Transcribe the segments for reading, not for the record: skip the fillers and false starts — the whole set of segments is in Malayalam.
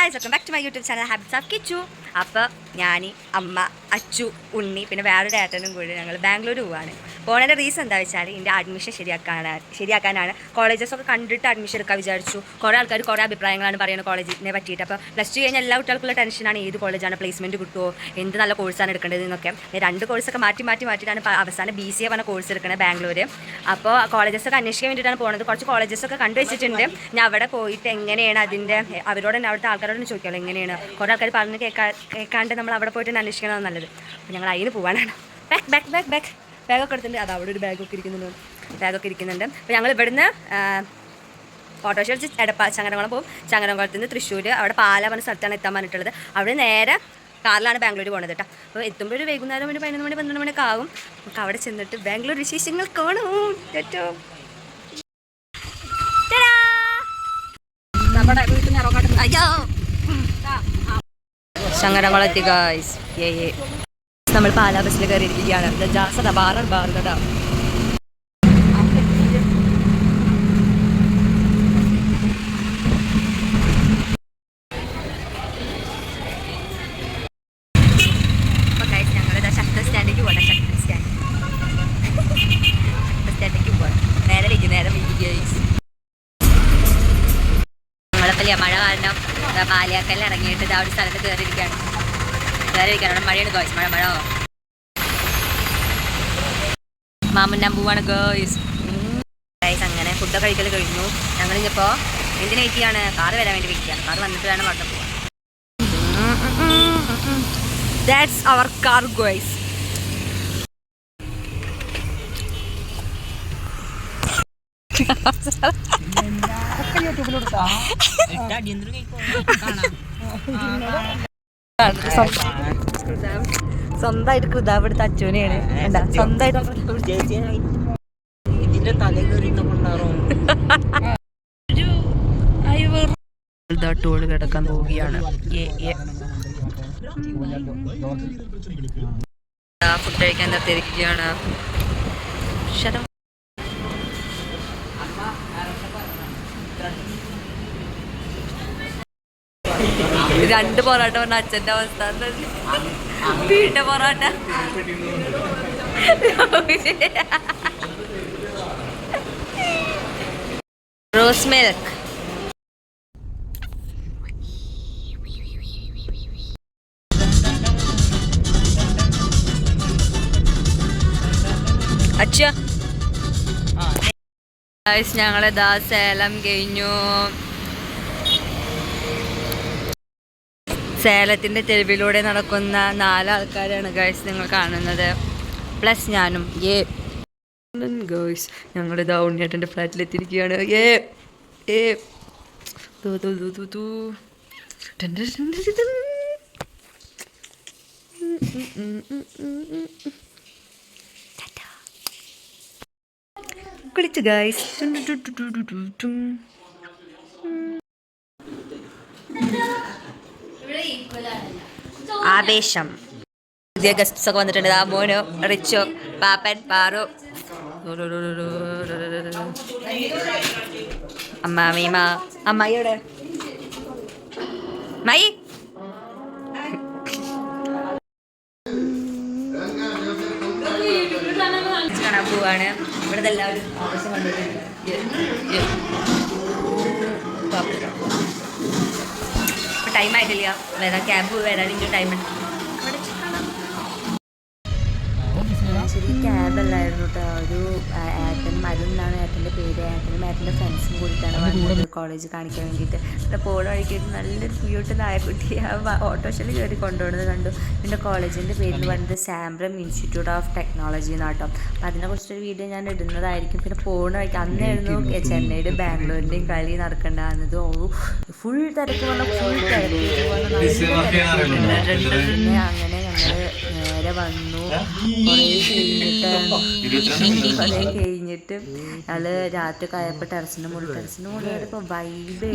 Guys welcome back to my YouTube channel habits of Kichu. അപ്പോൾ ഞാൻ, അമ്മ, അച്ചു, ഉണ്ണി പിന്നെ വേറൊരു ഏട്ടനും കൂടി ഞങ്ങൾ ബാംഗ്ലൂർ പോവാണ്. പോകുന്നതിൻ്റെ റീസൺ എന്താ വെച്ചാൽ എൻ്റെ അഡ്മിഷൻ ശരിയാക്കാനാണ്. കോളേജസൊക്കെ കണ്ടിട്ട് അഡ്മിഷൻ എടുക്കാൻ വിചാരിച്ചു. കുറേ ആൾക്കാർ കുറേ അഭിപ്രായങ്ങളാണ് പറയുന്നത് കോളേജിനെ പറ്റിയിട്ട്. അപ്പോൾ പ്ലസ് ടു കഴിഞ്ഞാൽ എല്ലാ കുട്ടികൾക്കുള്ള ടെൻഷനാണ് ഏത് കോളേജാണ് പ്ലേസ്മെൻറ്റ് കിട്ടുമോ, എന്ത് നല്ല കോഴ്സാണ് എടുക്കേണ്ടത് എന്നൊക്കെ. 2 കോഴ്സൊക്കെ മാറ്റിയിട്ടാണ് അവസാനം BCA പറഞ്ഞ കോഴ്സ് എടുക്കുന്നത് ബാംഗ്ലൂർ. അപ്പോൾ കോളേജസൊക്കെ അന്വേഷിക്കാൻ വേണ്ടിയിട്ടാണ് പോകുന്നത്. കുറച്ച് കോളേജസൊക്കെ കണ്ടുവച്ചിട്ടുണ്ട്. ഞാൻ അവിടെ പോയിട്ട് എങ്ങനെയാണ് അതിൻ്റെ അവരോട് തന്നെ അവിടുത്തെ ആൾക്കാരോട് ചോദിക്കാമല്ലോ എങ്ങനെയാണ്. കുറേ ആൾക്കാർ പറഞ്ഞ് കേൾക്കാണ്ട് നമ്മൾ അവിടെ പോയിട്ട് അന്വേഷിക്കണമെന്ന് നല്ലത്. അപ്പോൾ ഞങ്ങൾ അതിന് പോകാനാണ്. ബാഗൊക്കെ എടുത്തിട്ടുണ്ട്. അത് അവിടെ ഒരു ബാഗൊക്കെ ഇരിക്കുന്നുണ്ട്. അപ്പോൾ ഞങ്ങൾ ഇവിടുന്ന് ഓട്ടോറിക്ഷ വെച്ച് ചങ്ങരംകുളം പോകും. ചങ്ങരംകുളത്ത് നിന്ന് തൃശ്ശൂർ, അവിടെ പാല പറഞ്ഞ സ്ഥലത്താണ് എത്താൻ പറഞ്ഞിട്ടുള്ളത്. അവിടെ നേരെ കാറിലാണ് ബാംഗ്ലൂർ പോകുന്നത് കേട്ടോ. അപ്പോൾ എത്തുമ്പോൾ ഒരു വൈകുന്നേരം ഒരു 11 മണി 12 മണിയൊക്കെ ആകും. നമുക്ക് അവിടെ ചെന്നിട്ട് ബാംഗ്ലൂർ വിശേഷങ്ങൾ കാണും. ഏറ്റവും അയ്യോ ചങ്ങരംകുളത്തി ഗായ്സ്. നമ്മൾ പാലാ ബസ്സിൽ കയറിയിരിക്കുകയാണ്. മഴ കാരണം പാലിയാക്കലിൽ ഇറങ്ങിയിട്ട് ഇതാ ഒരു സ്ഥലത്ത് കയറിയിരിക്കുകയാണ്. അവിടെ മഴയാണ് ഗോയ്സ്. മഴ മാമുന്നാൻ പോവാണ് ഗോയ്സ്. അങ്ങനെ ഫുഡൊക്കെ കഴിക്കൽ കഴിഞ്ഞു. ഞങ്ങളിപ്പോൾ എന്തിനു വെക്കുകയാണ്? കാറ് വരാൻ വേണ്ടി വെക്കുകയാണ്. കാറ് വന്നിട്ട് വേണം അവിടെ പോവാൻ. That's our car guys. സ്വന്തമായിട്ട് കൃതാവ് എടുത്ത അച്ഛനെയാണ്. സ്വന്തമായിട്ട് ടോള് കിടക്കാൻ പോവുകയാണ്. ഫുഡ് കഴിക്കാൻ നിർത്തിയിരിക്കുകയാണ്. രണ്ട് പൊറോട്ട പറഞ്ഞ അച്ഛൻ്റെ അവസ്ഥ. വീട്ടിലെ പൊറോട്ട റോസ് മിൽക്ക്. അച്ഛ ഞങ്ങളിതാ സേലം കഴിഞ്ഞു. സേലത്തിൻ്റെ തെരുവിലൂടെ നടക്കുന്ന 4 ആൾക്കാരാണ് ഗൈസ് നിങ്ങൾ കാണുന്നത്, പ്ലസ് ഞാനും. ഗൈസ് ഞങ്ങളിതാ ഉണ്ണിയേട്ടൻ്റെ ഫ്ലാറ്റിലെത്തിയിരിക്കുകയാണ്. കുളിച്ചു ഗൈസ്. ആവേശം. പുതിയ ഗസ്റ്റ്സ് ഒക്കെ വന്നിട്ടുണ്ട്. ആ മോനോ, റിച്ചോ, പാപ്പൻ, പാറു, അമ്മാമീമ. അമ്മായിയോടെ മായി കാണാൻ പോവാണ്. ഇവിടെ എല്ലാവരും ആവേശം കണ്ടിട്ടുണ്ട്. ടൈം ആയിട്ടില്ല, വരാൻ ക്യാബ് വരാൻ ഇങ്ങനെ ടൈം ഉണ്ട്. ശരി ക്യാബല്ലായിരുന്നു കേട്ടോ. ഒരു ഏട്ടനും അരുന്നാണ് ഏട്ടൻ്റെ പേര്. ഏട്ടൻ്റെ ഫ്രണ്ട്സും കൂടിയിട്ടാണ് വന്നത് കോളേജ് കാണിക്കാൻ വേണ്ടിയിട്ട്. ഇവിടെ പോണ വഴിക്കിട്ട് നല്ലൊരു ക്യൂട്ട് നായക്കുട്ടി ആ ഓട്ടോറിക്ഷയിൽ കയറി കൊണ്ടുപോകുന്നത് കണ്ടു. പിന്നെ കോളേജിൻ്റെ പേര് പറയുന്നത് സാംബ്രം ഇൻസ്റ്റിറ്റ്യൂട്ട് ഓഫ് ടെക്നോളജി എന്നാട്ടോ. അപ്പം അതിനെക്കുറിച്ചൊരു വീഡിയോ ഞാൻ ഇടുന്നതായിരിക്കും. പിന്നെ പോണ വഴിക്ക് അന്നായിരുന്നു ചെന്നൈയുടെയും ബാംഗ്ലൂരിൻ്റെയും കളി നടക്കേണ്ടത്. ഫുൾ തിരക്ക് പറഞ്ഞാൽ ഫുൾ തിരക്ക്. പിന്നെ അങ്ങനെ ഞങ്ങൾ നേരെ വന്നു. കഴിഞ്ഞിട്ട് ഞങ്ങള് രാത്രി കഴിയപ്പോൾ ടെറസിൻ്റെ മുകളിൽ ഇപ്പോൾ വൈബ്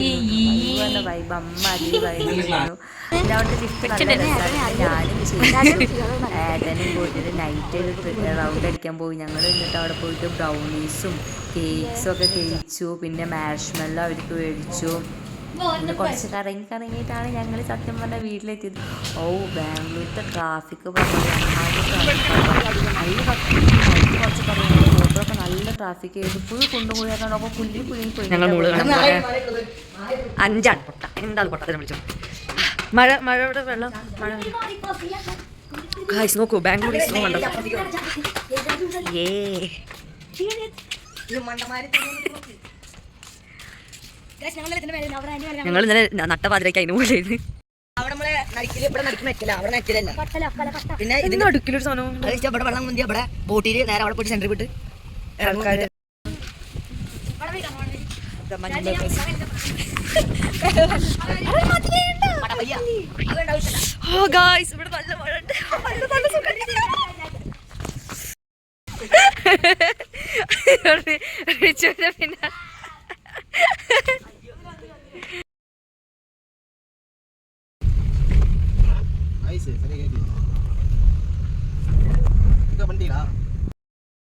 അമ്മ അതി വൈബായിരുന്നു. പിന്നെ അവിടുത്തെ ലിഫ്റ്റ് നല്ല രസമാണ്. ഞാനും ഏട്ടനും പോയിട്ട് നൈറ്റ് റൗണ്ട് അടിക്കാൻ പോയി. ഞങ്ങൾ എന്നിട്ട് അവിടെ പോയിട്ട് ബ്രൗണീസും കേക്ക്സും ഒക്കെ കഴിച്ചു. പിന്നെ മാഷ്മെല്ലോ അവർക്ക് മേടിച്ചു. കുറച്ച് കറങ്ങിയിട്ടാണ് ഞങ്ങൾ സത്യം പറഞ്ഞാൽ വീട്ടിലെത്തിയത്. ഓ ബാംഗ്ലൂരിലത്തെ ട്രാഫിക് പറഞ്ഞാൽ നല്ല കുറച്ച് പറയുന്നത് റോഡിലൊക്കെ നല്ല ട്രാഫിക് ചെയ്ത് ഫുൾ കൊണ്ടുപോയാൽ അപ്പോൾ പുല്ലി പോയി അഞ്ചാണ് പൊട്ട എന്താണ് പൊട്ടത്തിന് വിളിച്ചു മഴയുടെ വെള്ളം മഴ ഗായ്സ് നോക്കൂ ബാംഗ്ലൂർ ഈസ് കണ്ടോ ഞങ്ങൾ ഇന്നലെ നട്ടപാതിരക്ക് അതിന് പോലെ പിന്നെ ഇതിന്റെ അടുക്കിലൊരു സാധനം ഇവിടെ വെള്ളം മുന്തി അവിടെ ബോട്ടിൽ നേരെ അവിടെ പോയിട്ട് സെന്ററിൽ വിട്ട് ആൾക്കാര് ഇവിടെ നല്ല മഴ ഉണ്ട് പിന്നെ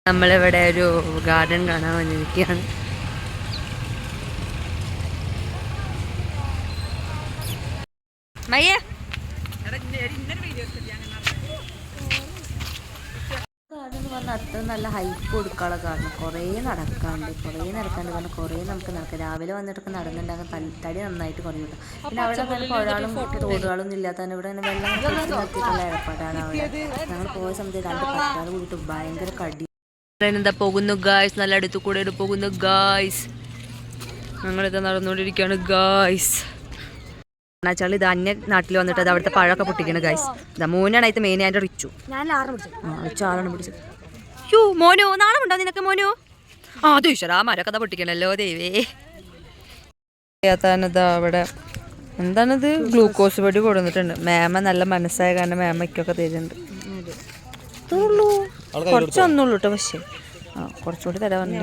നമ്മളിവിടെ ഒരു ഗാർഡൻ കാണാൻ വന്നിരിക്കുകയാണ്. മയ്യ ഗാർഡൻ എന്ന് പറഞ്ഞാൽ അത്ര നല്ല ഹൈപ്പ് കൊടുക്കാനുള്ള കാരണം കുറേ നടക്കാണ്ട് കാരണം കുറേ നമുക്ക് നടക്കാം. രാവിലെ വന്നിട്ടൊക്കെ നടന്നുണ്ടാകാൻ തടി നന്നായിട്ട് കുറയും കേട്ടോ. പിന്നെ അവിടെ തന്നെ പുഴകളും തോടുകളൊന്നും ഇല്ലാത്ത തന്നെ ഇവിടെ വെള്ളം നിർത്തിയിട്ടുള്ള ഏർപ്പാടാണ്. അവിടെ ഞങ്ങൾ പോയ സമയത്ത് 2 പട്ടാൾ കൂടിയിട്ട് ഭയങ്കര കടി എന്താ പോകുന്നു ഗായ്സ്, നല്ല അടുത്ത് കൂടെ പോകുന്നു ഗായ്സ്. ഞങ്ങളിത് നടന്നുകൊണ്ടിരിക്കുകയാണ് ഗായ്സ്. എന്നുവെച്ചാൽ ഇത് അന്യ നാട്ടിൽ വന്നിട്ട് അത് അവിടുത്തെ പഴമൊക്കെ പൊട്ടിക്കണം ഗായ്സ്. ഇതാ മോനാണ് ഇത് മെയിൻ ആയിട്ട് റിച്ചു. ആറാണ് പിടിച്ചത്. യോ മോനോ നാളെ ഉണ്ടോ നിനക്ക് മോനോ? അത് ഈശ്വരാ മരക്കഥ പൊട്ടിക്കണല്ലോ ദൈവേ. അവിടെ എന്താണിത് ഗ്ലൂക്കോസ് പൊടി കൊടുത്തിട്ടുണ്ട്. മേമ നല്ല മനസ്സായ കാരണം മേമയ്ക്കൊക്കെ തരുന്നുണ്ട്. കുറച്ചൊന്നുള്ളൂ കേട്ടോ. പക്ഷേ കുറച്ചുകൂടി തരാൻ വന്നു.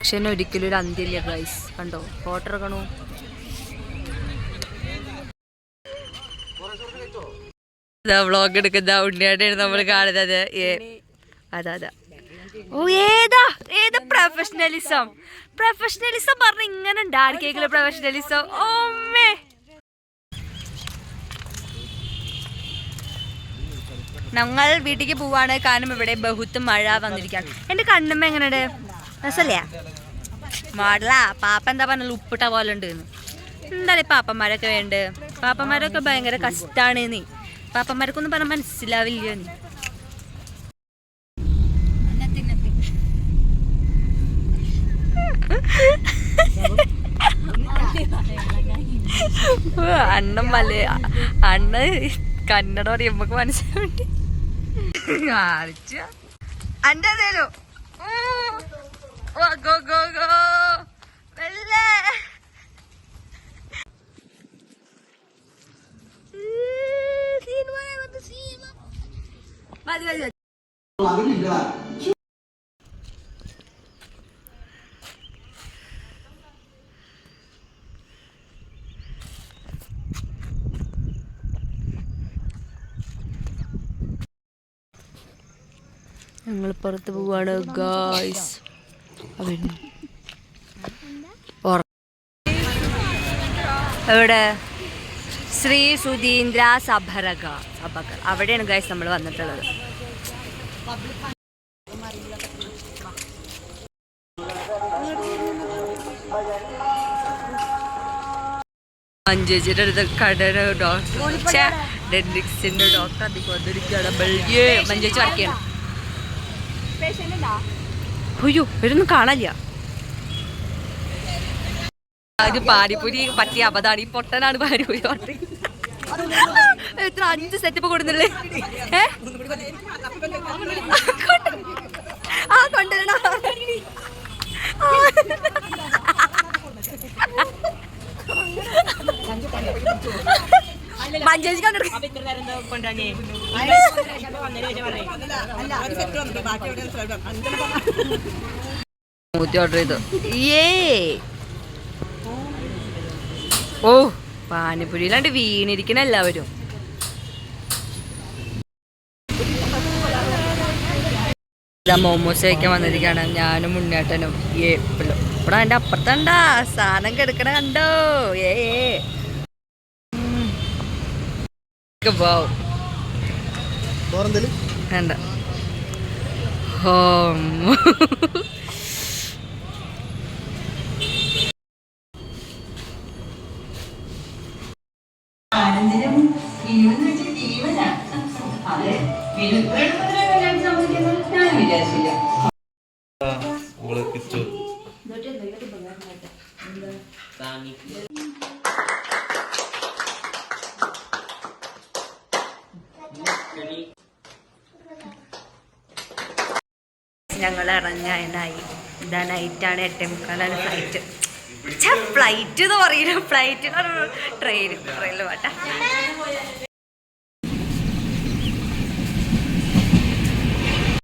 പക്ഷെ ഒരിക്കലും ഒരു അന്ത്യമില്ല ഗൈസ്. കണ്ടോ ഫോട്ടോ എടുക്കണോ? വ്ളോഗ് എടുക്കുന്ന ഉണ്ണിയായിട്ടാണ് നമ്മൾ കാണുന്നത്. അതാ ഓ ഏതാ പ്രൊഫഷണലിസം പറഞ്ഞ ഇങ്ങനെ ഉണ്ട് ആർക്കെങ്കിലും പ്രൊഫഷണലിസം. ഓമ്മേ ഞങ്ങൾ വീട്ടിലേക്ക് പോവാണ്. കാരണം ഇവിടെ ബഹുത്ത് മഴ വന്നിരിക്കുകയാണ്. എൻ്റെ കണ്ണമ്മ എങ്ങനെയുണ്ട്? രസല്ലേ? മാടല പാപ്പ എന്താ പറഞ്ഞാൽ ഉപ്പിട്ട പോലെ ഉണ്ട്. എന്തായാലും പാപ്പന്മാരൊക്കെ വേണ്ട. പാപ്പന്മാരൊക്കെ ഭയങ്കര കഷ്ടാണ്. നീ പാപ്പന്മാർക്കൊന്നും പറഞ്ഞാൽ മനസ്സിലാവില്ല. നീ അണ്ണ കന്നഡ പറയും നമുക്ക് മനസ്സിലാവേണ്ടി അൻ്റെതേലോ ഞങ്ങൾ പുറത്ത് പോവാണ് ഗായ്സ്. എവിടെ? ശ്രീ സുധീന്ദ്ര സഭകർ അവിടെയാണ് ഗായ്സ് നമ്മൾ വന്നിട്ടുള്ളത്. മഞ്ചേച്ചിയുടെ അടുത്ത് കടയുടെ ഡോക്ടർ ഡെന്റിക്സിന്റെ ഡോക്ടർ അതിക്ക് വന്നിരിക്കുകയാണ്. മഞ്ചേച്ചി വർക്ക് ചെയ്യണം. അയ്യോ ഇവരൊന്നും കാണാനില്ല. ഇത് പാനിപ്പൂരി പറ്റിയ അബദ്ധാണ്. ഈ പൊട്ടനാണ് പാനിപ്പൂരി ഓർഡർ. എത്ര 5 സെറ്റപ്പ് കൊടുത്തില്ലേ? കൊണ്ടുവരണ മഞ്ചേച്ചി ഓർഡർ ചെയ്തു. ഓ പാനിപ്പൂരിയിലാണ്ട് വീണിരിക്കണ എല്ലാവരും. ഇതാ മോമോസ് കഴിക്കാൻ വന്നിരിക്കുകയാണ് ഞാനും മുന്നേട്ടനും ഏപ്പിളും. ഇവിടെ എൻ്റെ അപ്പുറത്തണ്ടാ സാധനം കെടുക്കണ കണ്ടോ? വേണ്ട ഹോം ഞങ്ങൾ ഇറങ്ങാനായി. ഇതാ നൈറ്റാണ്, 8:45 ഫ്ലൈറ്റ്. ഫ്ലൈറ്റ് എന്ന് പറയുന്നത് ഫ്ലൈറ്റ് ട്രെയിനിൽ പാട്ടാ.